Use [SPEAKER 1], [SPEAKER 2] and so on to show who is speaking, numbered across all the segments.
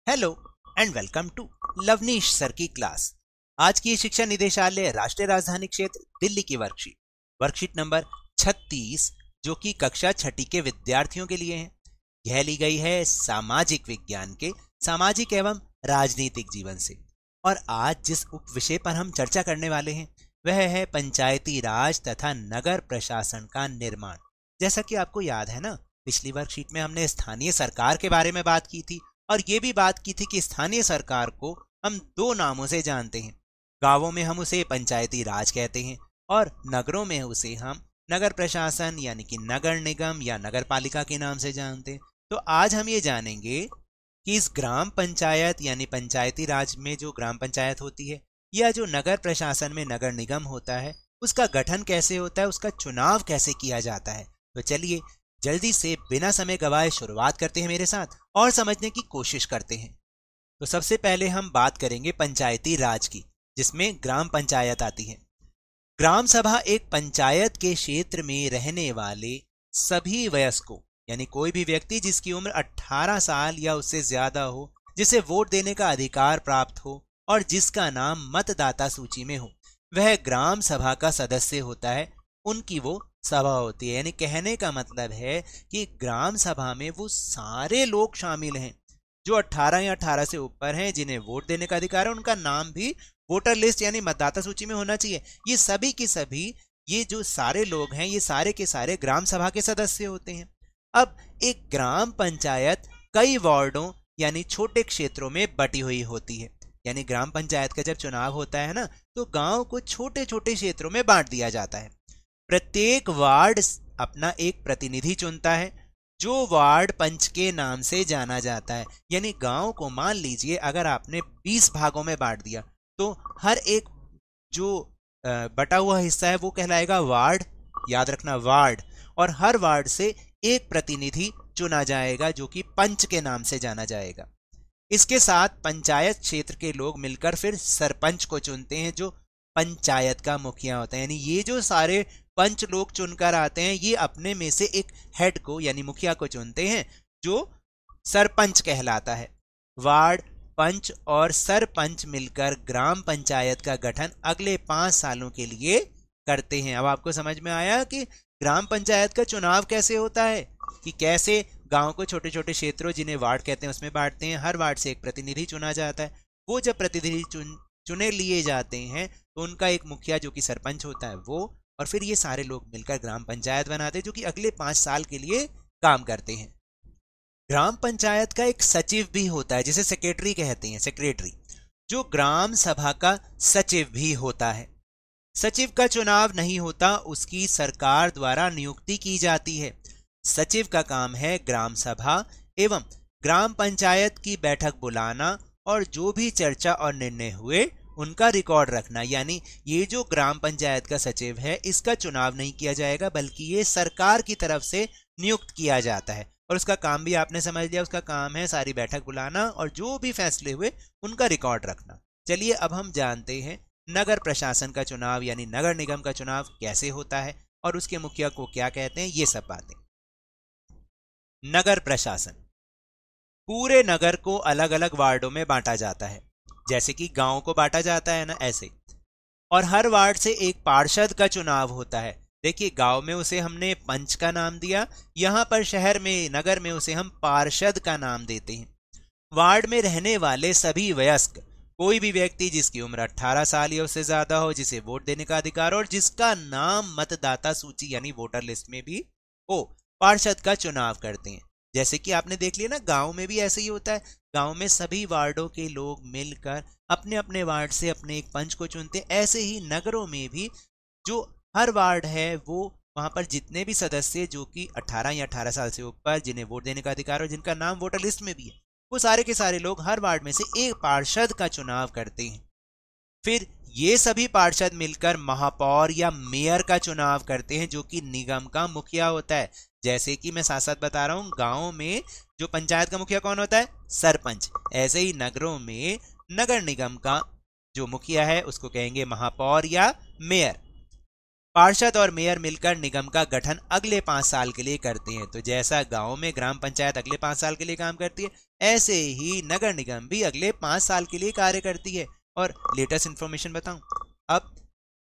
[SPEAKER 1] Hello and welcome to Lavneesh sir की क्लास। आज की शिक्षा निदेशालय राष्ट्रीय राजधानी क्षेत्र दिल्ली की वर्कशीट नंबर 36 जो कि कक्षा छठी के विद्यार्थियों के लिए है। यह ली गई है सामाजिक विज्ञान के सामाजिक एवं राजनीतिक जीवन से। और आज जिस उप विषय पर हम चर्चा करने वाले हैं वह है पंचायती राज तथा नगर प्रशासन का निर्माण। जैसा कि आपको याद है ना, पिछली वर्कशीट में हमने स्थानीय सरकार के बारे में बात की थी और ये भी बात की थी कि स्थानीय सरकार को हम दो नामों से जानते हैं। गांवों में हम उसे पंचायती राज कहते हैं और नगरों में उसे हम नगर प्रशासन यानी कि नगर निगम या नगर पालिका के नाम से जानते हैं। तो आज हम ये जानेंगे कि इस ग्राम पंचायत यानी पंचायती राज में जो ग्राम पंचायत होती है या जो नगर प्रशासन में नगर निगम होता है उसका गठन कैसे होता है, उसका चुनाव कैसे किया जाता है। तो चलिए जल्दी से बिना समय गवाए शुरुआत करते हैं मेरे साथ और समझने की कोशिश करते हैं। तो सबसे पहले हम बात करेंगे पंचायती राज की, जिसमें ग्राम पंचायत आती है। ग्राम सभा एक पंचायत के क्षेत्र में रहने वाले सभी वयस्कों यानी कोई भी व्यक्ति जिसकी उम्र 18 साल या उससे ज्यादा हो, जिसे वोट देने का अधिकार प्राप्त हो और जिसका नाम मतदाता सूची में हो, वह ग्राम सभा का सदस्य होता है। उनकी वो सभा होती है। यानी कहने का मतलब है कि ग्राम सभा में वो सारे लोग शामिल हैं जो 18 या 18 से ऊपर हैं, जिन्हें वोट देने का अधिकार है। उनका नाम भी वोटर लिस्ट यानी मतदाता सूची में होना चाहिए। ये सभी के सभी ये जो सारे लोग हैं ये सारे के सारे ग्राम सभा के सदस्य होते हैं। अब एक ग्राम पंचायत कई वार्डों यानी छोटे क्षेत्रों में बटी हुई होती है। यानी ग्राम पंचायत का जब चुनाव होता है ना, तो गांव को छोटे छोटे क्षेत्रों में बांट दिया जाता है। प्रत्येक वार्ड अपना एक प्रतिनिधि चुनता है जो वार्ड पंच के नाम से जाना जाता है। यानी गांव को मान लीजिए अगर आपने 20 भागों में बांट दिया तो हर एक जो बटा हुआ हिस्सा है वो कहलाएगा वार्ड। याद रखना वार्ड। और हर वार्ड से एक प्रतिनिधि चुना जाएगा जो कि पंच के नाम से जाना जाएगा। इसके साथ पंचायत क्षेत्र के लोग मिलकर फिर सरपंच को चुनते हैं जो पंचायत का मुखिया होता है। यानी ये जो सारे पंच लोग चुनकर आते हैं ये अपने में से एक हेड को यानी मुखिया को चुनते हैं जो सरपंच कहलाता है। वार्ड पंच और सरपंच मिलकर ग्राम पंचायत का गठन अगले 5 सालों के लिए करते हैं। अब आपको समझ में आया कि ग्राम पंचायत का चुनाव कैसे होता है, कि कैसे गांव को छोटे छोटे क्षेत्रों जिन्हें वार्ड कहते हैं उसमें बांटते हैं। हर वार्ड से एक प्रतिनिधि चुना जाता है। वो जब प्रतिनिधि चुने लिए जाते हैं तो उनका एक मुखिया जो कि सरपंच होता है वो, और फिर ये सारे लोग मिलकर ग्राम पंचायत बनाते हैं जो कि अगले 5 साल के लिए काम करते हैं। ग्राम पंचायत का एक सचिव भी होता है जिसे सेक्रेटरी कहते हैं, सेक्रेटरी, जो ग्राम सभा का सचिव भी होता है। सचिव का चुनाव नहीं होता, उसकी सरकार द्वारा नियुक्ति की जाती है। सचिव का काम है ग्राम सभा एवं ग्राम पंचायत की बैठक बुलाना और जो भी चर्चा और निर्णय हुए उनका रिकॉर्ड रखना। यानी ये जो ग्राम पंचायत का सचिव है इसका चुनाव नहीं किया जाएगा बल्कि ये सरकार की तरफ से नियुक्त किया जाता है। और उसका काम भी आपने समझ लिया, उसका काम है सारी बैठक बुलाना और जो भी फैसले हुए उनका रिकॉर्ड रखना। चलिए अब हम जानते हैं नगर प्रशासन का चुनाव यानी नगर निगम का चुनाव कैसे होता है और उसके मुखिया को क्या कहते हैं, ये सब बातें। नगर प्रशासन पूरे नगर को अलग अलग वार्डों में बांटा जाता है, जैसे कि गांव को बांटा जाता है ना, ऐसे। और हर वार्ड से एक पार्षद का चुनाव होता है। देखिए गांव में उसे हमने पंच का नाम दिया, यहां पर शहर में नगर में उसे हम पार्षद का नाम देते हैं। वार्ड में रहने वाले सभी वयस्क, कोई भी व्यक्ति जिसकी उम्र 18 साल या उससे ज्यादा हो, जिसे वोट देने का अधिकार और जिसका नाम मतदाता सूची यानी वोटर लिस्ट में भी हो, पार्षद का चुनाव करते हैं। जैसे कि आपने देख लिया ना, गांव में भी ऐसे ही होता है। गांव में सभी वार्डों के लोग मिलकर अपने अपने वार्ड से अपने एक पंच को चुनते हैं। ऐसे ही नगरों में भी जो हर वार्ड है वो वहां पर जितने भी सदस्य जो कि 18 या 18 साल से ऊपर, जिन्हें वोट देने का अधिकार और जिनका नाम वोटर लिस्ट में भी है, वो सारे के सारे लोग हर वार्ड में से एक पार्षद का चुनाव करते हैं। फिर ये सभी पार्षद मिलकर महापौर या मेयर का चुनाव करते हैं जो कि निगम का मुखिया होता है। जैसे कि मैं साथ साथ बता रहा हूं, गांव में जो पंचायत का मुखिया कौन होता है, सरपंच। ऐसे ही नगरों में नगर निगम का जो मुखिया है उसको कहेंगे महापौर या मेयर। पार्षद और मेयर मिलकर निगम का गठन अगले 5 साल के लिए करते हैं। तो जैसा गांव में ग्राम पंचायत अगले 5 साल के लिए काम करती है, ऐसे ही नगर निगम भी अगले 5 साल के लिए कार्य करती है। और लेटेस्ट इंफॉर्मेशन बताऊं, अब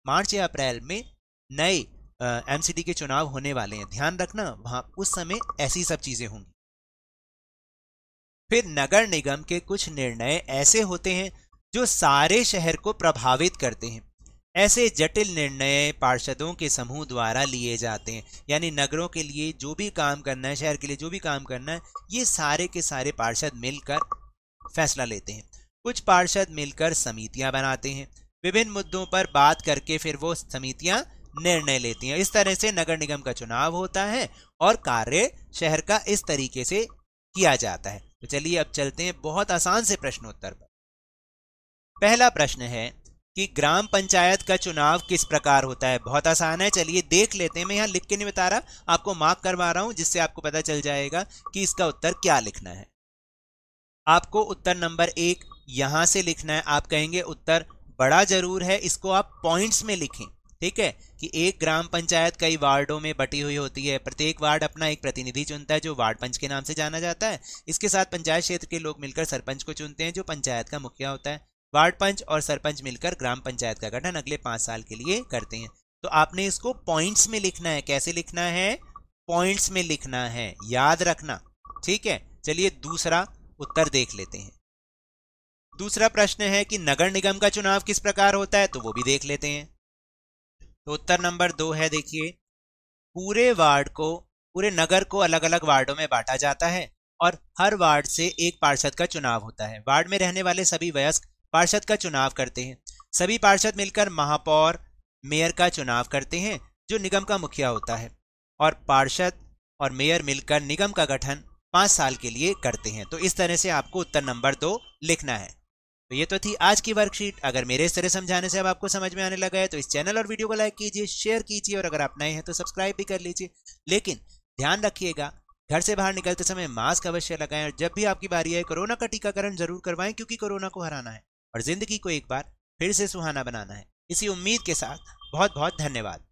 [SPEAKER 1] मार्च या अप्रैल में नए एमसीडी के चुनाव होने वाले हैं। ध्यान रखना, वहां उस समय ऐसी सब चीजें होंगी। फिर नगर निगम के कुछ निर्णय ऐसे होते हैं जो सारे शहर को प्रभावित करते हैं। ऐसे जटिल निर्णय पार्षदों के समूह द्वारा लिए जाते हैं। यानी नगरों के लिए जो भी काम करना है, शहर के लिए जो भी काम करना है, ये सारे के सारे पार्षद मिलकर फैसला लेते हैं। कुछ पार्षद मिलकर समितियां बनाते हैं, विभिन्न मुद्दों पर बात करके फिर वो समितियां निर्णय लेती हैं। इस तरह से नगर निगम का चुनाव होता है और कार्य शहर का इस तरीके से किया जाता है। तो चलिए अब चलते हैं बहुत आसान से प्रश्नोत्तर पर। पहला प्रश्न है कि ग्राम पंचायत का चुनाव किस प्रकार होता है। बहुत आसान है, चलिए देख लेते हैं। मैं यहाँ लिख के नहीं बता रहा, आपको मार्क करवा रहा हूं, जिससे आपको पता चल जाएगा कि इसका उत्तर क्या लिखना है। आपको उत्तर नंबर 1 यहां से लिखना है। आप कहेंगे उत्तर बड़ा जरूर है, इसको आप पॉइंट्स में लिखें। ठीक है, कि एक ग्राम पंचायत कई वार्डों में बटी हुई होती है। प्रत्येक वार्ड अपना एक प्रतिनिधि चुनता है जो वार्ड पंच के नाम से जाना जाता है। इसके साथ पंचायत क्षेत्र के लोग मिलकर सरपंच को चुनते हैं जो पंचायत का मुखिया होता है। वार्ड पंच और सरपंच मिलकर ग्राम पंचायत का गठन अगले 5 साल के लिए करते हैं। तो आपने इसको पॉइंट्स में लिखना है। कैसे लिखना है? पॉइंट्स में लिखना है, याद रखना। ठीक है, चलिए दूसरा उत्तर देख लेते हैं। दूसरा प्रश्न है कि नगर निगम का चुनाव किस प्रकार होता है, तो वो भी देख लेते हैं। तो उत्तर नंबर 2 है, देखिए, पूरे नगर को अलग अलग वार्डों में बांटा जाता है और हर वार्ड से एक पार्षद का चुनाव होता है। वार्ड में रहने वाले सभी वयस्क पार्षद का चुनाव करते हैं। सभी पार्षद मिलकर महापौर, मेयर का चुनाव करते हैं जो निगम का मुखिया होता है। और पार्षद और मेयर मिलकर निगम का गठन 5 साल के लिए करते हैं। तो इस तरह से आपको उत्तर नंबर 2 लिखना है। तो ये तो थी आज की वर्कशीट। अगर मेरे इस तरह समझाने से अब आपको समझ में आने लगा है तो इस चैनल और वीडियो को लाइक कीजिए, शेयर कीजिए और अगर आप नए हैं तो सब्सक्राइब भी कर लीजिए। लेकिन ध्यान रखिएगा, घर से बाहर निकलते समय मास्क अवश्य लगाएं और जब भी आपकी बारी आए कोरोना का टीकाकरण जरूर करवाएं, क्योंकि कोरोना को हराना है और जिंदगी को एक बार फिर से सुहाना बनाना है। इसी उम्मीद के साथ बहुत बहुत धन्यवाद।